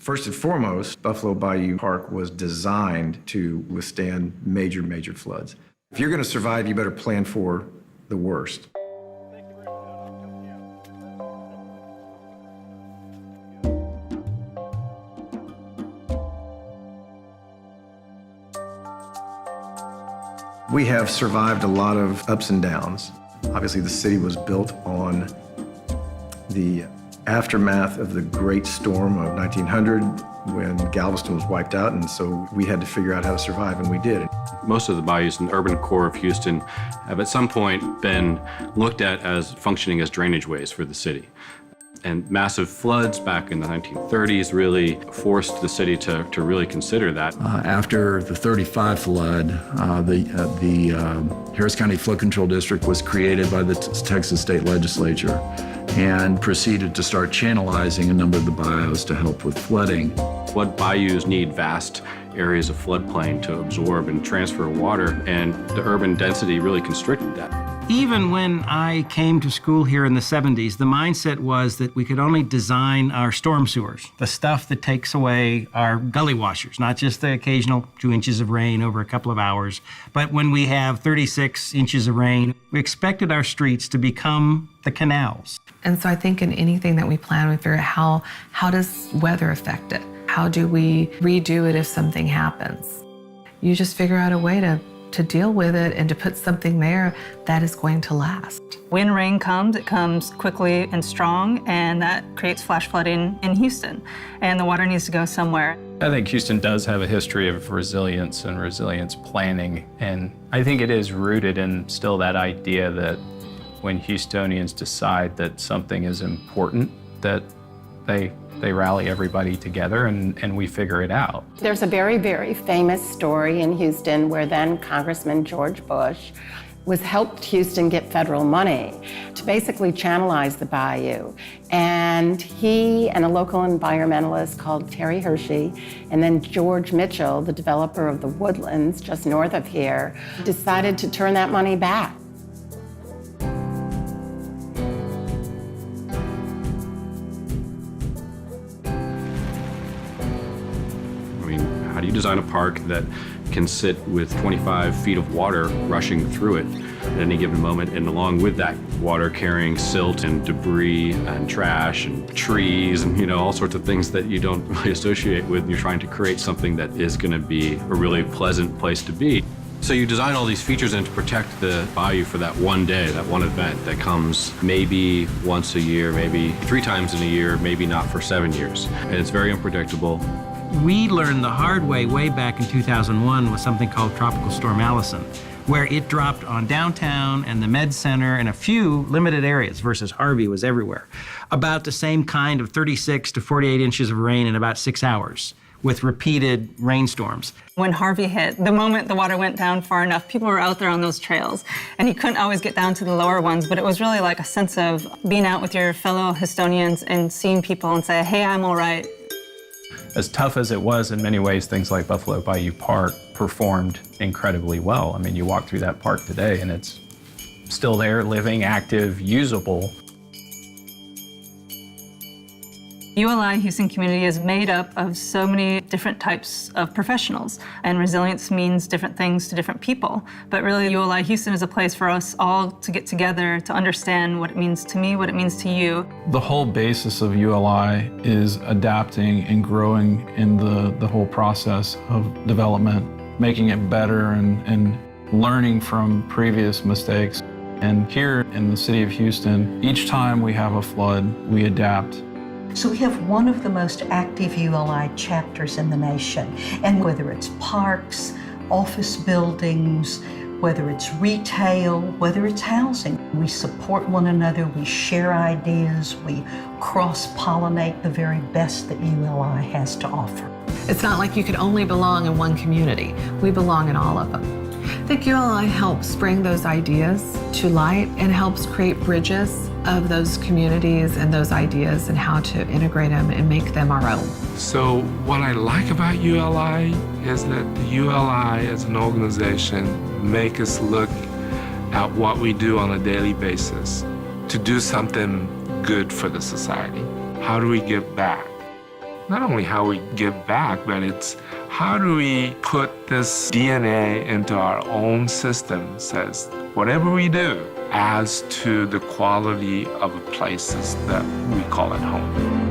First and foremost, Buffalo Bayou Park was designed to withstand major, major floods. If you're going to survive, you better plan for the worst. We have survived a lot of ups and downs. Obviously, the city was built on the aftermath of the great storm of 1900 when Galveston was wiped out, and so we had to figure out how to survive, and we did. Most of the bayous in the urban core of Houston have at some point been looked at as functioning as drainage ways for the city. And massive floods back in the 1930s really forced the city to really consider that. After the 35 flood, the Harris County Flood Control District was created by the Texas State Legislature and proceeded to start channelizing a number of the bayous to help with flooding. Flood bayous need vast areas of floodplain to absorb and transfer water, and the urban density really constricted that. Even when I came to school here in the 70s, the mindset was that we could only design our storm sewers, the stuff that takes away our gully washers, not just the occasional 2 inches of rain over a couple of hours, but when we have 36 inches of rain, we expected our streets to become the canals. And so I think in anything that we plan, we figure out how does weather affect it? How do we redo it if something happens? You just figure out a way to deal with it and to put something there that is going to last. When rain comes, it comes quickly and strong, and that creates flash flooding in Houston, and the water needs to go somewhere. I think Houston does have a history of resilience and resilience planning, and I think it is rooted in still that idea that when Houstonians decide that something is important, that they rally everybody together and we figure it out. There's a very, very famous story in Houston where then Congressman George Bush helped Houston get federal money to basically channelize the bayou. And he and a local environmentalist called Terry Hershey, and then George Mitchell, the developer of the Woodlands just north of here, decided to turn that money back. How do you design a park that can sit with 25 feet of water rushing through it at any given moment, and along with that water carrying silt and debris and trash and trees and all sorts of things that you don't really associate with. You're trying to create something that is going to be a really pleasant place to be. So you design all these features in to protect the bayou for that one day, that one event that comes maybe once a year, maybe 3 times in a year, maybe not for 7 years. And it's very unpredictable. We learned the hard way back in 2001 with something called Tropical Storm Allison, where it dropped on downtown and the Med Center and a few limited areas versus Harvey was everywhere. About the same kind of 36 to 48 inches of rain in about 6 hours with repeated rainstorms. When Harvey hit, the moment the water went down far enough, people were out there on those trails, and you couldn't always get down to the lower ones, but it was really like a sense of being out with your fellow Houstonians and seeing people and say, hey, I'm all right. As tough as it was in many ways, things like Buffalo Bayou Park performed incredibly well. I mean, you walk through that park today and it's still there, living, active, usable. ULI Houston community is made up of so many different types of professionals, and resilience means different things to different people. But really, ULI Houston is a place for us all to get together to understand what it means to me, what it means to you. The whole basis of ULI is adapting and growing in the whole process of development, making it better and learning from previous mistakes. And here in the city of Houston, each time we have a flood, we adapt. So we have one of the most active ULI chapters in the nation. And whether it's parks, office buildings, whether it's retail, whether it's housing, we support one another, we share ideas, we cross-pollinate the very best that ULI has to offer. It's not like you could only belong in one community. We belong in all of them. I think ULI helps bring those ideas to light and helps create bridges of those communities and those ideas and how to integrate them and make them our own. So what I like about ULI is that the ULI as an organization make us look at what we do on a daily basis to do something good for the society. How do we give back? not only how we give back, but it's how do we put this DNA into our own system, says whatever we do adds to the quality of the places that we call it home.